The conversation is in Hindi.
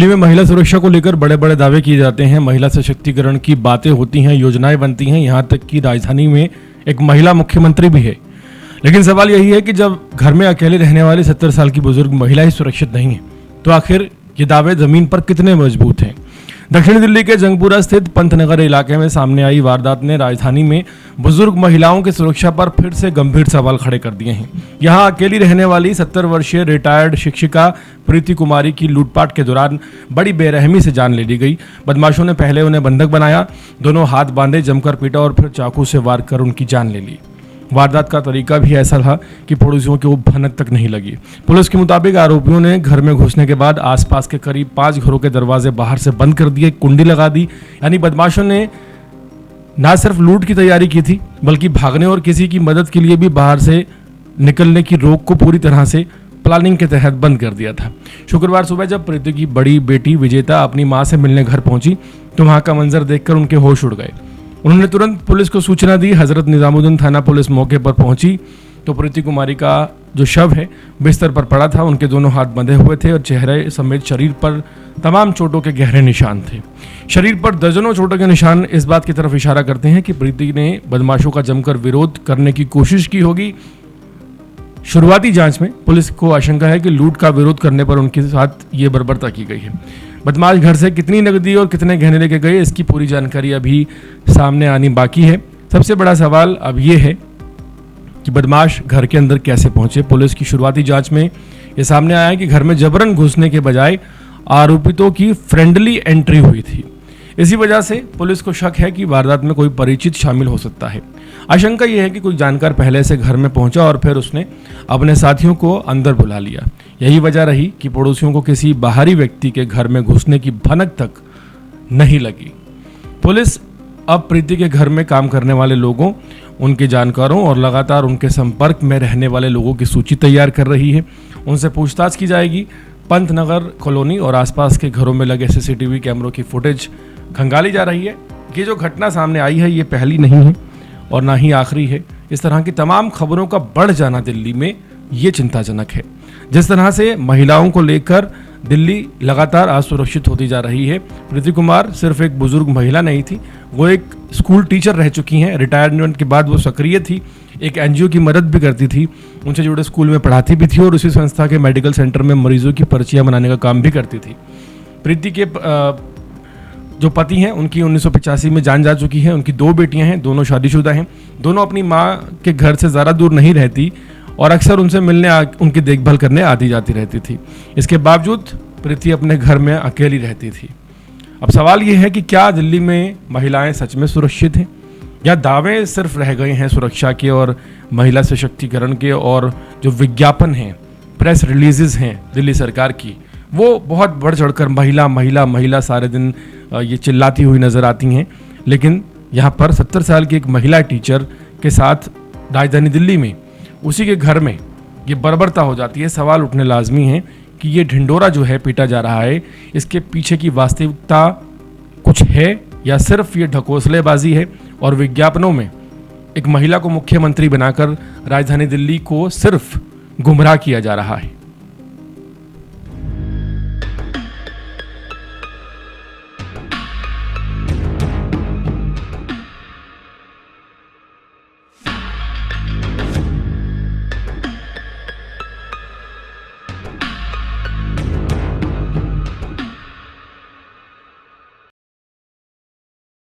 दिल्ली में महिला सुरक्षा को लेकर बड़े बड़े दावे किए जाते हैं। महिला सशक्तिकरण की बातें होती हैं, योजनाएं बनती हैं, यहाँ तक कि राजधानी में एक महिला मुख्यमंत्री भी है। लेकिन सवाल यही है कि जब घर में अकेले रहने वाली 70 साल की बुजुर्ग महिला ही सुरक्षित नहीं है तो आखिर ये दावे जमीन पर कितने मजबूत हैं। दक्षिणी दिल्ली के जंगपुरा स्थित पंतनगर इलाके में सामने आई वारदात ने राजधानी में बुजुर्ग महिलाओं की सुरक्षा पर फिर से गंभीर सवाल खड़े कर दिए हैं। यहां अकेली रहने वाली 70 वर्षीय रिटायर्ड शिक्षिका प्रीति कुमारी की लूटपाट के दौरान बड़ी बेरहमी से जान ले ली गई। बदमाशों ने पहले उन्हें बंधक बनाया, दोनों हाथ बांधे, जमकर पीटा और फिर चाकू से वार कर उनकी जान ले ली। वारदात का तरीका भी ऐसा था कि पड़ोसियों को भनक तक नहीं लगी। पुलिस के मुताबिक आरोपियों ने घर में घुसने के बाद आसपास के करीब 5 घरों के दरवाजे बाहर से बंद कर दिए, कुंडी लगा दी। यानी बदमाशों ने ना सिर्फ लूट की तैयारी की थी बल्कि भागने और किसी की मदद के लिए भी बाहर से निकलने की रोक को पूरी तरह से प्लानिंग के तहत बंद कर दिया था। शुक्रवार सुबह जब प्रीति की बड़ी बेटी विजेता अपनी मां से मिलने घर पहुंची तो वहां का मंजर देखकर उनके होश उड़ गए। उन्होंने तुरंत पुलिस को सूचना दी। हजरत निजामुद्दीन थाना पुलिस मौके पर पहुंची तो प्रीति कुमारी का जो शव है बिस्तर पर पड़ा था। उनके दोनों हाथ बंधे हुए थे और चेहरे समेत शरीर पर तमाम चोटों के गहरे निशान थे। शरीर पर दर्जनों चोटों के निशान इस बात की तरफ इशारा करते हैं कि प्रीति ने बदमाशों का जमकर विरोध करने की कोशिश की होगी। शुरुआती जांच में पुलिस को आशंका है कि लूट का विरोध करने पर उनके साथ ये बर्बरता की गई है। बदमाश घर से कितनी नकदी और कितने गहने लेके गए इसकी पूरी जानकारी अभी सामने आनी बाकी है। सबसे बड़ा सवाल अब ये है कि बदमाश घर के अंदर कैसे पहुंचे। पुलिस की शुरुआती जांच में ये सामने आया कि घर में जबरन घुसने के बजाय आरोपितों की फ्रेंडली एंट्री हुई थी। इसी वजह से पुलिस को शक है कि वारदात में कोई परिचित शामिल हो सकता है। आशंका यह है कि कोई जानकार पहले से घर में पहुंचा और फिर उसने अपने साथियों को अंदर बुला लिया। यही वजह रही कि पड़ोसियों को किसी बाहरी व्यक्ति के घर में घुसने की भनक तक नहीं लगी। पुलिस अब प्रीति के घर में काम करने वाले लोगों, उनके जानकारों और लगातार उनके संपर्क में रहने वाले लोगों की सूची तैयार कर रही है। उनसे पूछताछ की जाएगी। पंतनगर कॉलोनी और आसपास के घरों में लगे सीसीटीवी कैमरों की फुटेज खंगाली जा रही है। ये जो घटना सामने आई है ये पहली नहीं है और ना ही आखिरी है। इस तरह की तमाम खबरों का बढ़ जाना दिल्ली में ये चिंताजनक है। जिस तरह से महिलाओं को लेकर दिल्ली लगातार असुरक्षित होती जा रही है। प्रीति कुमार सिर्फ एक बुजुर्ग महिला नहीं थी, वो एक स्कूल टीचर रह चुकी हैं। रिटायरमेंट के बाद वो सक्रिय थी, एक एनजीओ की मदद भी करती थी, उनसे जुड़े स्कूल में पढ़ाती भी थी और उसी संस्था के मेडिकल सेंटर में मरीजों की पर्चियां बनाने का काम भी करती थी। प्रीति के जो पति हैं उनकी 1985 में जान जा चुकी है। उनकी 2 बेटियां हैं, दोनों शादीशुदा हैं। दोनों अपनी माँ के घर से ज़्यादा दूर नहीं रहती और अक्सर उनसे मिलने उनकी देखभाल करने आती जाती रहती थी। इसके बावजूद प्रीति अपने घर में अकेली रहती थी। अब सवाल ये है कि क्या दिल्ली में महिलाएं सच में सुरक्षित हैं या दावे सिर्फ रह गए हैं सुरक्षा के और महिला सशक्तिकरण के, और जो विज्ञापन हैं, प्रेस रिलीजेस हैं दिल्ली सरकार की, वो बहुत बढ़ चढ़कर महिला महिला महिला सारे दिन ये चिल्लाती हुई नजर आती हैं। लेकिन यहाँ पर 70 साल की एक महिला टीचर के साथ राजधानी दिल्ली में उसी के घर में ये बर्बरता हो जाती है। सवाल उठने लाजमी है कि ये ढिंडोरा जो है पीटा जा रहा है, इसके पीछे की वास्तविकता कुछ है या सिर्फ ये ढकोसलेबाजी है और विज्ञापनों में एक महिला को मुख्यमंत्री बनाकर राजधानी दिल्ली को सिर्फ गुमराह किया जा रहा है।